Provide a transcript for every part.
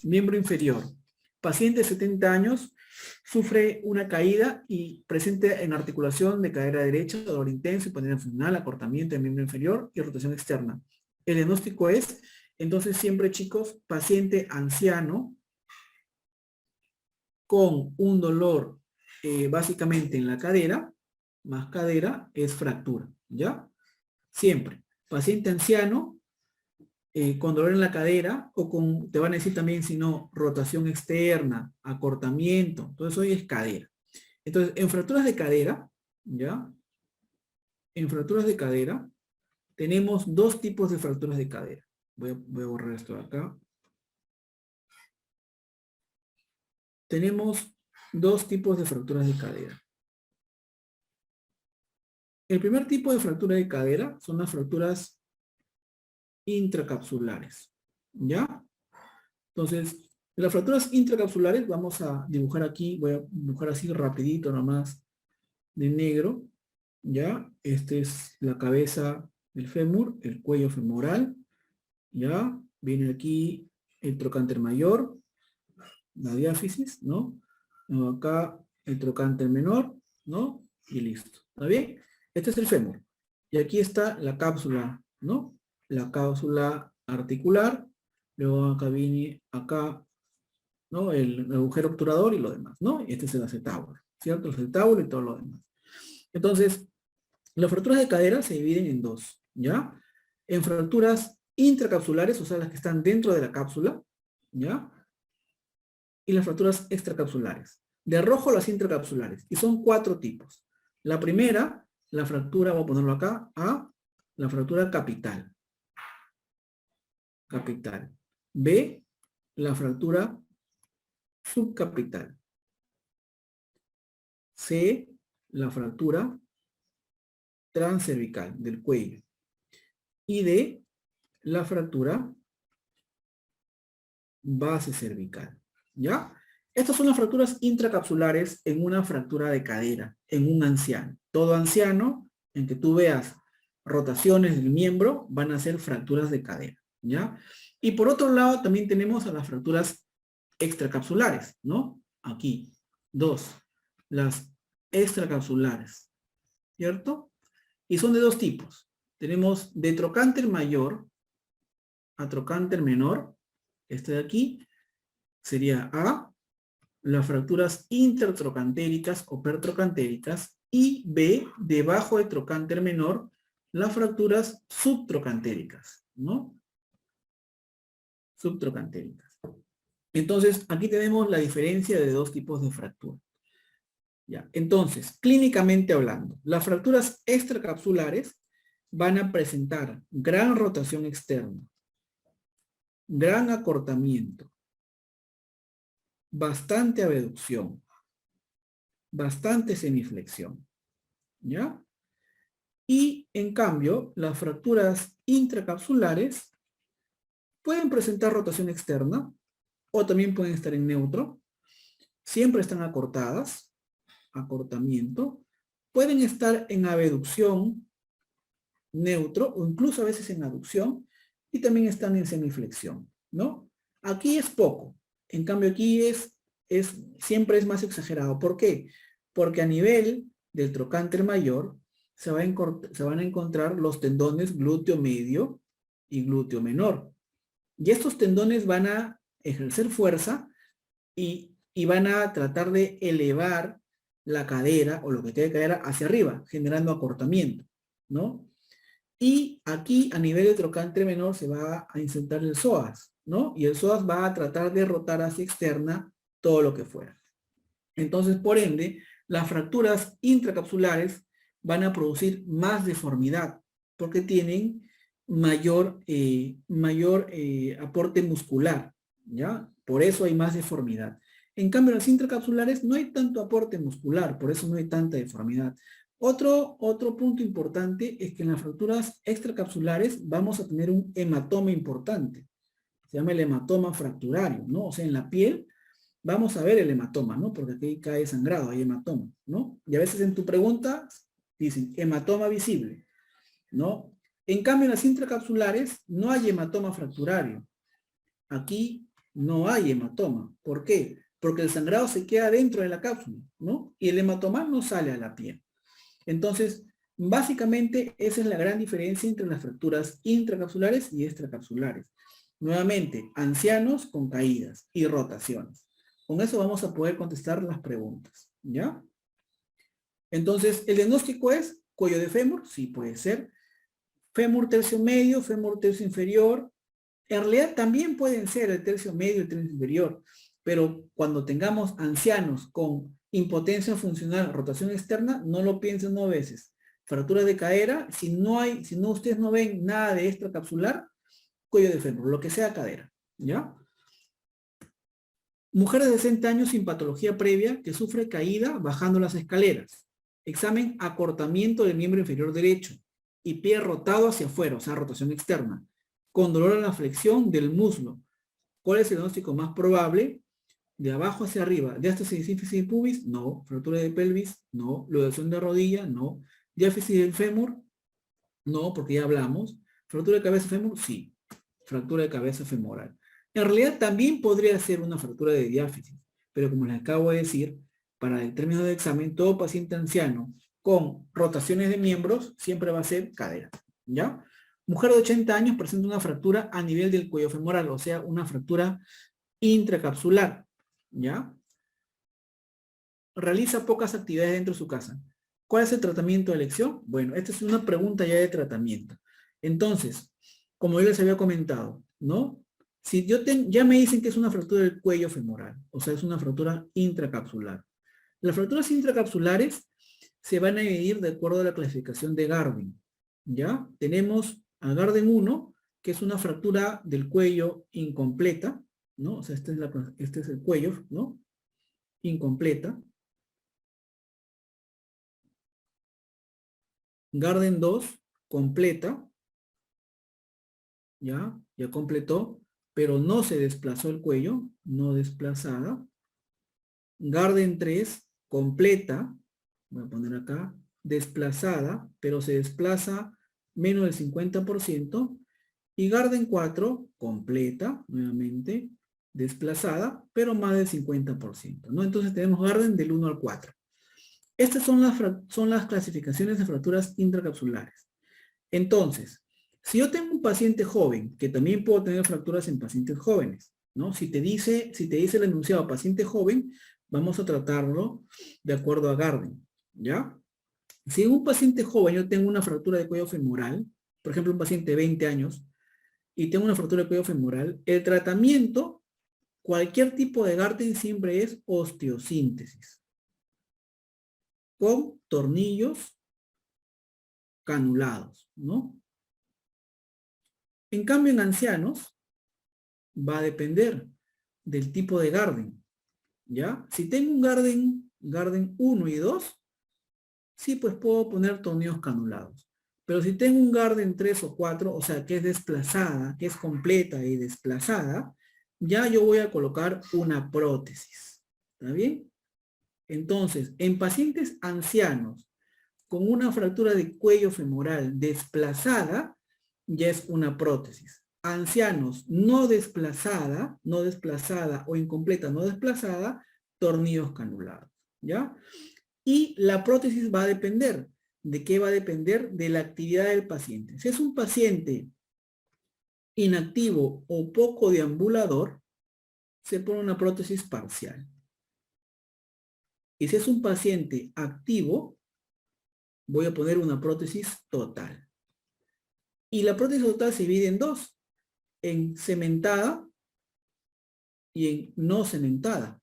Miembro inferior. Paciente de 70 años, sufre una caída y presente en articulación de cadera derecha, dolor intenso, hipotonía funcional, acortamiento del miembro inferior y rotación externa. El diagnóstico es, entonces siempre chicos, paciente anciano con un dolor básicamente en la cadera, más cadera, es fractura, ¿ya? Siempre. Paciente anciano con dolor en la cadera o con, te van a decir también si no, rotación externa, acortamiento, todo eso es cadera. Entonces, en fracturas de cadera, ¿ya? En fracturas de cadera, tenemos dos tipos de fracturas de cadera. Voy a borrar esto de acá. Tenemos dos tipos de fracturas de cadera. El primer tipo de fractura de cadera son las fracturas intracapsulares, ¿ya? Entonces, las fracturas intracapsulares, vamos a dibujar aquí, voy a dibujar así rapidito nomás, de negro, ¿ya? Esta es la cabeza del fémur, el cuello femoral, ¿ya? Viene aquí el trocánter mayor, la diáfisis, ¿no? Luego acá el trocánter menor, ¿no? Y listo, ¿está bien? Este es el fémur. Y aquí está la cápsula, ¿no? La cápsula articular, luego acá viene, acá, ¿no? El agujero obturador y lo demás, ¿no? Y este es el acetábulo, ¿cierto? El acetábulo y todo lo demás. Entonces, las fracturas de cadera se dividen en dos, ¿ya? En fracturas intracapsulares, o sea, las que están dentro de la cápsula, ¿ya? Y las fracturas extracapsulares. De rojo las intracapsulares. Y son 4 tipos. La primera, la fractura, voy a ponerlo acá, la fractura capital. Capital. B, la fractura subcapital. C, la fractura transcervical del cuello. Y D, la fractura base cervical. ¿Ya? Estas son las fracturas intracapsulares en una fractura de cadera, en un anciano. Todo anciano, en que tú veas rotaciones del miembro, van a ser fracturas de cadera. ¿Ya? Y por otro lado, también tenemos a las fracturas extracapsulares, ¿no? Aquí, 2. Las extracapsulares, ¿cierto? Y son de 2 tipos. Tenemos de trocánter mayor a trocánter menor. Este de aquí sería A, las fracturas intertrocantéricas o pertrocantéricas, y B, debajo de trocánter menor, las fracturas subtrocantéricas, ¿no? Subtrocantéricas. Entonces, aquí tenemos la diferencia de 2 tipos de fractura. Ya. Entonces, clínicamente hablando, las fracturas extracapsulares van a presentar gran rotación externa, gran acortamiento, bastante abducción, bastante semiflexión, ¿ya? Y en cambio, las fracturas intracapsulares pueden presentar rotación externa o también pueden estar en neutro, siempre están acortadas, acortamiento, pueden estar en abducción, neutro, o incluso a veces en aducción, y también están en semiflexión, ¿no? Aquí es poco, en cambio aquí siempre es más exagerado. ¿Por qué? Porque a nivel del trocánter mayor se van a encontrar los tendones glúteo medio y glúteo menor. Y estos tendones van a ejercer fuerza y van a tratar de elevar la cadera o lo que quede de cadera hacia arriba, generando acortamiento, ¿no? Y aquí a nivel de trocánter menor se va a insertar el psoas, ¿no? Y el psoas va a tratar de rotar hacia externa todo lo que fuera. Entonces, por ende, las fracturas intracapsulares van a producir más deformidad porque tienen mayor aporte muscular, ¿ya? Por eso hay más deformidad. En cambio, las intracapsulares no hay tanto aporte muscular, por eso no hay tanta deformidad. Otro punto importante es que en las fracturas extracapsulares vamos a tener un hematoma importante. Se llama el hematoma fracturario, ¿no? O sea, en la piel vamos a ver el hematoma, ¿no? Porque aquí cae sangrado, hay hematoma, ¿no? Y a veces en tu pregunta dicen hematoma visible, ¿no? En cambio, en las intracapsulares no hay hematoma fracturario. Aquí no hay hematoma. ¿Por qué? Porque el sangrado se queda dentro de la cápsula, ¿no? Y el hematoma no sale a la piel. Entonces, básicamente esa es la gran diferencia entre las fracturas intracapsulares y extracapsulares. Nuevamente, ancianos con caídas y rotaciones. Con eso vamos a poder contestar las preguntas, ¿ya? Entonces, el diagnóstico es cuello de fémur, sí puede ser. Fémur tercio medio, fémur tercio inferior. En realidad también pueden ser el tercio medio y el tercio inferior, pero cuando tengamos ancianos con impotencia funcional, rotación externa, no lo piensen 9 veces. Fractura de cadera, si no ustedes no ven nada de extracapsular, cuello de fémur, lo que sea cadera, ¿ya? Mujer de 60 años sin patología previa que sufre caída bajando las escaleras. Examen acortamiento del miembro inferior derecho y pie rotado hacia afuera, o sea, rotación externa, con dolor en la flexión del muslo. ¿Cuál es el diagnóstico más probable? De abajo hacia arriba. ¿Diástasis ínfisis pubis? No. ¿Fractura de pelvis? No. ¿Luxación de rodilla? No. ¿Diáfisis del fémur? No, porque ya hablamos. ¿Fractura de cabeza fémur? Sí. Fractura de cabeza femoral. En realidad también podría ser una fractura de diáfisis, pero como les acabo de decir, para el término de examen, todo paciente anciano con rotaciones de miembros siempre va a ser cadera, ¿ya? Mujer de 80 años presenta una fractura a nivel del cuello femoral, o sea, una fractura intracapsular, ¿ya? Realiza pocas actividades dentro de su casa. ¿Cuál es el tratamiento de elección? Bueno, esta es una pregunta ya de tratamiento. Entonces, como yo les había comentado, ¿no? Si ya me dicen que es una fractura del cuello femoral, o sea, es una fractura intracapsular. Las fracturas intracapsulares se van a dividir de acuerdo a la clasificación de Gardner, ¿ya? Tenemos a Gardner 1, que es una fractura del cuello incompleta, ¿no? O sea, este es el cuello, ¿no? Incompleta. Gardner 2, completa, ya completó, pero no se desplazó el cuello, no desplazada. Gardner 3, completa, voy a poner acá, desplazada, pero se desplaza menos del 50%. Y Gardner 4, completa, nuevamente, desplazada, pero más del 50%, ¿no? Entonces tenemos Gardner del 1 al 4. Estas son las clasificaciones de fracturas intracapsulares. Entonces, si yo tengo un paciente joven, que también puedo tener fracturas en pacientes jóvenes, ¿no? Si te dice el enunciado paciente joven, vamos a tratarlo de acuerdo a Gardner, ¿ya? Si en un paciente joven yo tengo una fractura de cuello femoral, por ejemplo, un paciente de 20 años, y tengo una fractura de cuello femoral, el tratamiento, cualquier tipo de Gardner siempre es osteosíntesis, con tornillos canulados, ¿no? En cambio, en ancianos, va a depender del tipo de Gardner, ¿ya? Si tengo un Gardner 1 y 2, sí, pues puedo poner tornillos canulados. Pero si tengo un Gardner 3 o 4, o sea, que es desplazada, que es completa y desplazada, ya yo voy a colocar una prótesis. ¿Está bien? Entonces, en pacientes ancianos con una fractura de cuello femoral desplazada, ya es una prótesis. Ancianos no desplazada o incompleta no desplazada, tornillos canulados, ¿ya? Y la prótesis va a depender. ¿De qué va a depender? De la actividad del paciente. Si es un paciente inactivo o poco deambulador, se pone una prótesis parcial. Y si es un paciente activo, voy a poner una prótesis total. Y la prótesis total se divide en dos, en cementada y en no cementada.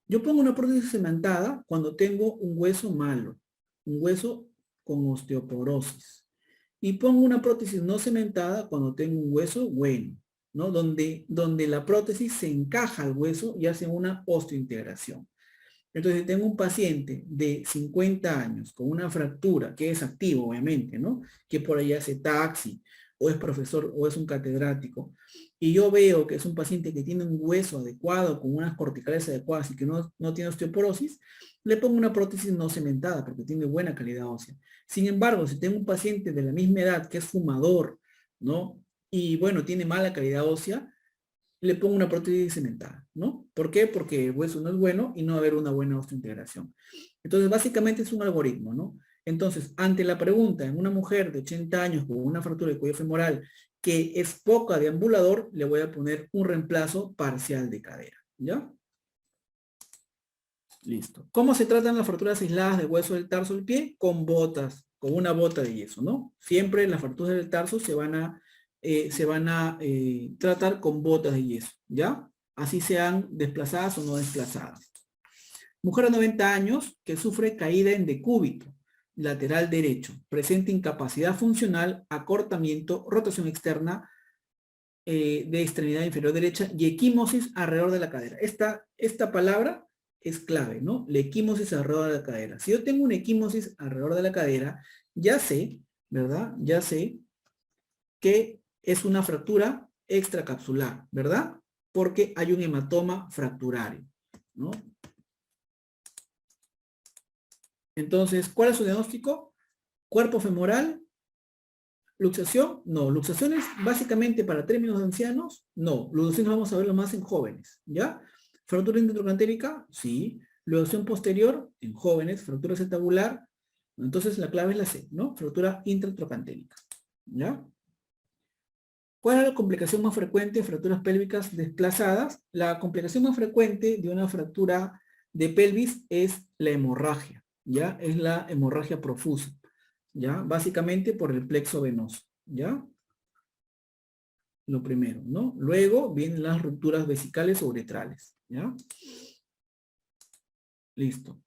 Yo pongo una prótesis cementada cuando tengo un hueso malo, un hueso con osteoporosis. Y pongo una prótesis no cementada cuando tengo un hueso bueno, ¿no? Donde la prótesis se encaja al hueso y hace una osteointegración. Entonces, tengo un paciente de 50 años con una fractura, que es activo, obviamente, ¿no? Que por ahí hace taxi, o es profesor, o es un catedrático. Y yo veo que es un paciente que tiene un hueso adecuado, con unas corticales adecuadas y que no tiene osteoporosis, le pongo una prótesis no cementada, porque tiene buena calidad ósea. Sin embargo, si tengo un paciente de la misma edad, que es fumador, ¿no? Y bueno, tiene mala calidad ósea, le pongo una prótesis cementada, ¿no? ¿Por qué? Porque el hueso no es bueno y no va a haber una buena osteointegración. Entonces, básicamente es un algoritmo, ¿no? Entonces, ante la pregunta en una mujer de 80 años con una fractura de cuello femoral que es poca de ambulador, le voy a poner un reemplazo parcial de cadera, ¿ya? Listo. ¿Cómo se tratan las fracturas aisladas del hueso del tarso del pie? Con botas, con una bota de yeso, ¿no? Siempre las fracturas del tarso se van a tratar con botas de yeso, ¿ya? Así sean desplazadas o no desplazadas. Mujer de 90 años que sufre caída en decúbito, lateral derecho, presenta incapacidad funcional, acortamiento, rotación externa de extremidad inferior derecha y equimosis alrededor de la cadera. Esta palabra es clave, ¿no? La equimosis alrededor de la cadera. Si yo tengo una equimosis alrededor de la cadera, ya sé, ¿verdad? Ya sé que es una fractura extracapsular, ¿verdad? Porque hay un hematoma fracturario, ¿no? Entonces, ¿cuál es su diagnóstico? Cuerpo femoral, luxación, no. Luxaciones básicamente para términos de ancianos, no. Luxaciones vamos a verlo más en jóvenes, ¿ya? Fractura intratrocantérica, sí. Luxación posterior, en jóvenes. Fractura acetabular, entonces la clave es la C, ¿no? Fractura intratrocantérica, ¿ya? ¿Cuál es la complicación más frecuente de fracturas pélvicas desplazadas? La complicación más frecuente de una fractura de pelvis es la hemorragia, ¿ya? Es la hemorragia profusa, ¿ya? Básicamente por el plexo venoso, ¿ya? Lo primero, ¿no? Luego vienen las rupturas vesicales o uretrales, ¿ya? Listo.